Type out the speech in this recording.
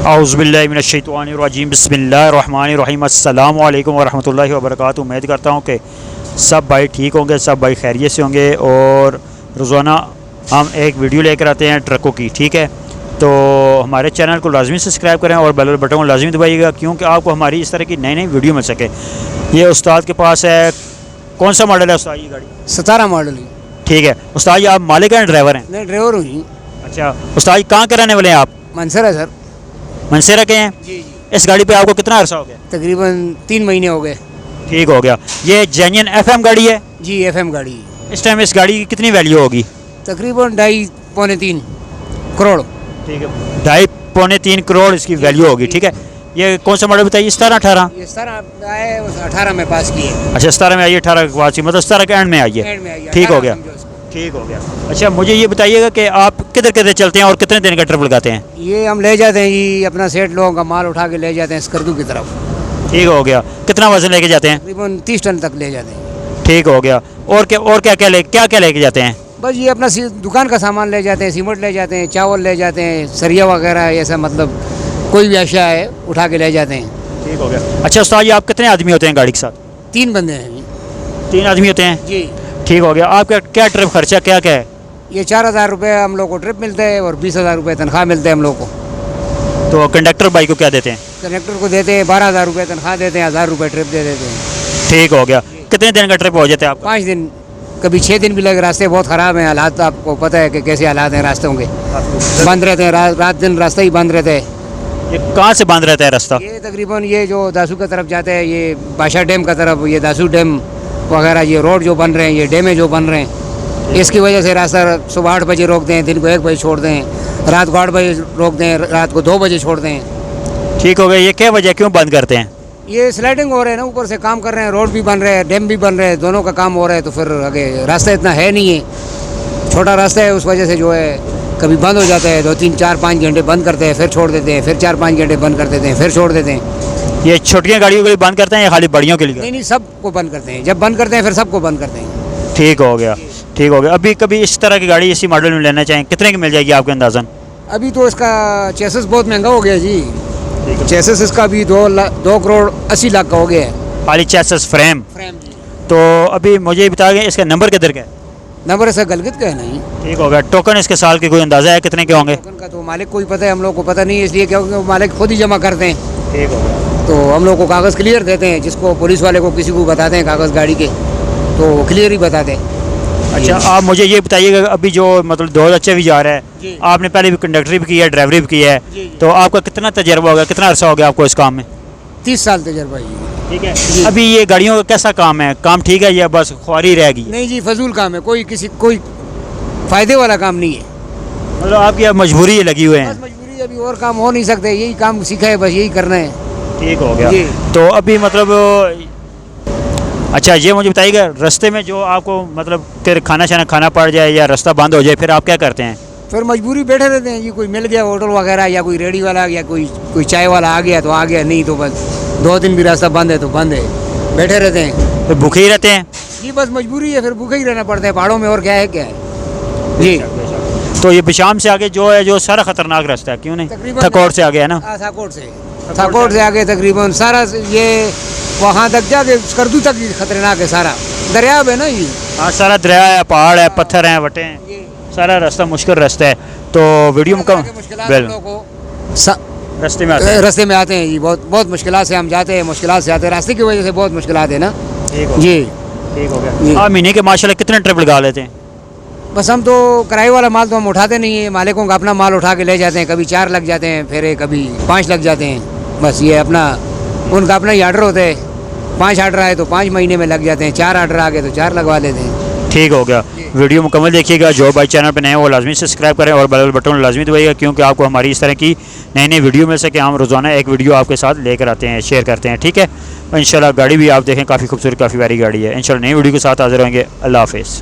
औज़ुबिल्लाहिमिनश्शैतानिर्रजीम बिस्मिल्लाहिर्रहमानिर्रहीम अस्सलामु अलैकुम वरहमतुल्लाहि वबरकातुहू। उम्मीद करता हूँ कि सब भाई ठीक होंगे, सब भाई खैरियत से होंगे। और रोज़ाना हम एक वीडियो लेकर आते हैं ट्रकों की, ठीक है। तो हमारे चैनल को लाजमी सब्सक्राइब करें और बेल बटन को लाजमी दबाइएगा, क्योंकि आपको हमारी इस तरह की नई नई वीडियो मिल सके। ये उस्ताद के पास है, कौन सा मॉडल है उस्ताद ये गाड़ी? 17 मॉडल। ठीक है उस्ताद जी, आप मालिक हैं ड्राइवर हैं? नहीं, ड्राइवर हूँ। अच्छा उस्ताद जी, कहाँ के रहने वाले हैं आप? मनसरा सर। मनसेरा के हैं? जी। इस गाड़ी पे आपको कितना अरसा हो गया? तकरीबन 3 महीने हो गए। ठीक हो गया। ये जेन्युइन FM गाड़ी है? जी, FM गाड़ी। इस टाइम इस गाड़ी की कितनी वैल्यू होगी? तकरीबन 2.5 पौने 3 करोड़। ठीक है, 2.5 पौने 3 करोड़ इसकी वैल्यू होगी। ठीक है, ये कौन सा मॉडल बताइए? 17 18? ये 17 आए, 18 में पास किए। अच्छा 17 में आई है, 18 के पास की, मतलब 17 के एंड में आई है। एंड में आई है, ठीक हो 18 गया, समझो इसको। ठीक हो गया। अच्छा मुझे ये बताइएगा कि आप किधर किधर चलते हैं और कितने दिन का ट्रिप लगाते हैं? ये हम ले जाते हैं जी, अपना सेठ लोगों का माल उठा के ले जाते हैं स्कर्दू की तरफ। ठीक हो गया। कितना वजन लेके जाते हैं? तकरीबन 30 टन तक ले जाते हैं। ठीक हो गया। और क्या क्या लेके जाते हैं? बस ये अपना दुकान का सामान ले जाते हैं, सीमेंट ले जाते हैं, चावल ले जाते हैं, सरिया वगैरह, ऐसा मतलब कोई भी अशिया है उठा के ले जाते हैं। ठीक हो गया। अच्छा उस्ताद जी, आप कितने आदमी होते हैं गाड़ी के साथ? 3 बंदे हैं। 3 आदमी होते हैं? जी। ठीक हो गया। आपका क्या ट्रिप खर्चा क्या क्या है? ये 4,000 रुपये हम लोग को ट्रिप मिलते हैं और 20,000 रुपये तनख्वाह मिलते हैं हम लोग को। तो कंडक्टर भाई को क्या देते हैं? कनेक्टर को देते हैं 12,000 रुपये तनख्वाह देते हैं, 1,000 रुपये ट्रिप दे देते हैं। ठीक हो गया। कितने दिन का ट्रिप हो जाता है आपका? 5 दिन, कभी 6 दिन भी लगे। रास्ते बहुत ख़राब हैं, हालात आपको पता है कि कैसे हालात हैं रास्तों के। बंद रहते हैं, रात दिन रास्ते ही बंद रहते हैं। ये कहाँ से बंद रहता है रास्ता? ये तकरीबन ये जो दासू की तरफ जाते हैं, ये बादशाह डैम की तरफ, ये दासू डैम वगैरह, ये रोड जो बन रहे हैं, ये डैमें जो बन रहे हैं, इसकी वजह से रास्ता सुबह 8 बजे रोकते हैं, दिन को 1 बजे छोड़ते हैं, रात को 8 बजे रोकते हैं, रात को 2 बजे छोड़ते हैं। ठीक हो गया। ये क्या वजह, क्यों बंद करते हैं? ये स्लाइडिंग हो रहे हैं ना, ऊपर से काम कर रहे हैं, रोड भी बन रहे हैं, डैम भी बन रहे हैं, दोनों का काम हो रहा है। तो फिर आगे रास्ता इतना है नहीं है, छोटा रास्ता है, उस वजह से जो है कभी बंद हो जाता है, 2 3 4 5 घंटे बंद करते हैं, फिर छोड़ देते हैं, फिर 4 5 घंटे बंद कर देते हैं, फिर छोड़ देते हैं। ये छोटियाँ गाड़ियों के लिए बंद करते हैं या खाली बड़ियों के लिए? नहीं, सबको बंद करते हैं। जब बंद करते हैं फिर सबको बंद करते हैं। ठीक हो गया, ठीक हो गया। अभी कभी इस तरह की गाड़ी इसी मॉडल में लेना चाहें, कितने की मिल जाएगी आपके अंदाज़न? अभी तो इसका चेसिस बहुत महंगा हो गया जी। चेसिस इसका अभी 2 करोड़ 80 लाख का हो गया है। खाली चेसिस फ्रेम? जी। तो अभी मुझे बताइए इसका नंबर किधर का है? नंबर इसका गलगत का है नहीं। ठीक हो गया। टोकन इसके साल के कोई अंदाज़ा है कितने के होंगे? टोकन का तो मालिक को ही पता है, हम लोग को पता नहीं, इसलिए क्योंकि मालिक खुद ही जमा करते हैं। ठीक हो गया। तो हम लोग को कागज़ क्लियर देते हैं, जिसको पुलिस वाले को किसी को बताते हैं कागज़ गाड़ी के, तो क्लियर ही बताते हैं। अच्छा आप मुझे ये बताइएगा, अभी जो मतलब 2 बच्चे भी जा रहा है, जी। आपने पहले भी कंडक्टरी भी की है, ड्राइवरी भी की है, तो आपका कितना तजर्बा हो गया, कितना अरसा हो गया आपको इस काम में? 30 साल तजर्बा जी। ठीक है। अभी ये गाड़ियों का कैसा काम है, काम ठीक है या बस ख्वारी रह गई? नहीं जी, फजूल काम है, कोई फ़ायदे वाला काम नहीं है। मतलब आपकी अब मजबूरी लगी हुए हैं? बस मजबूरी, अभी और काम हो नहीं सकते, यही काम सीखा है, बस यही करना है। ठीक हो गया। जी। तो अभी मतलब अच्छा ये मुझे बताइएगा, रास्ते में जो आपको मतलब फिर खाना पड़ जाए या रास्ता बंद हो जाए, फिर आप क्या करते हैं? फिर मजबूरी बैठे रहते हैं जी, कोई मिल गया होटल वगैरह, या कोई रेडी वाला, या कोई चाय वाला आ गया तो आ गया, नहीं तो बस 2 दिन भी रास्ता बंद है तो बंद है, बैठे रहते हैं। तो भूखे ही रहते हैं? जी बस मजबूरी है, फिर भूखे ही रहना पड़ता है पहाड़ों में, और क्या है जी। तो ये बिशाम से आगे जो है, जो सारा खतरनाक रास्ता है, क्यों नहीं? तकरीबन थकोट से आगे है ना? थाकोट से आगे तकरीबन सारा ये वहाँ तक जाके स्कर्दू तक खतरनाक है, सारा दरिया है ना ये। हाँ सारा दरिया है, पहाड़ है, पत्थर हैं, वटे हैं, सारा रास्ता मुश्किल रास्ता है। तो वीडियो में रास्ते में आते हैं जी, बहुत मुश्किलात से हम जाते हैं, मुश्किलात से आते हैं, रास्ते की वजह से बहुत मुश्किलात है ना। जी। ठीक हो गया। आप महीने के माशाल्लाह कितने ट्रिप लगा लेते हैं? बस हम तो किराए वाला माल तो हम उठाते नहीं है, मालिकों का अपना माल उठा के ले जाते हैं, कभी 4 लग जाते हैं, फिर कभी 5 लग जाते हैं। बस ये अपना उनका अपना ही आर्डर होता है, 5 आर्डर आए तो 5 महीने में लग जाते हैं, 4 आर्डर आ गए तो 4 लगवा लेते हैं। ठीक हो गया। वीडियो मुकम्मल देखिएगा। जो भाई चैनल पर नए हैं वो लाजमी सब्सक्राइब करें और बेल बटन लाजमी दबाइएगा, क्योंकि आपको हमारी इस तरह की नई नई वीडियो मिल सके। हम रोज़ाना एक वीडियो आपके साथ लेकर आते हैं, शेयर करते हैं। ठीक है। इंशाल्लाह गाड़ी भी आप देखें, काफ़ी खूबसूरत, काफ़ी प्यारी गाड़ी है। इंशाल्लाह नई वीडियो के साथ हाजिर होंगे। अल्लाह हाफिज़।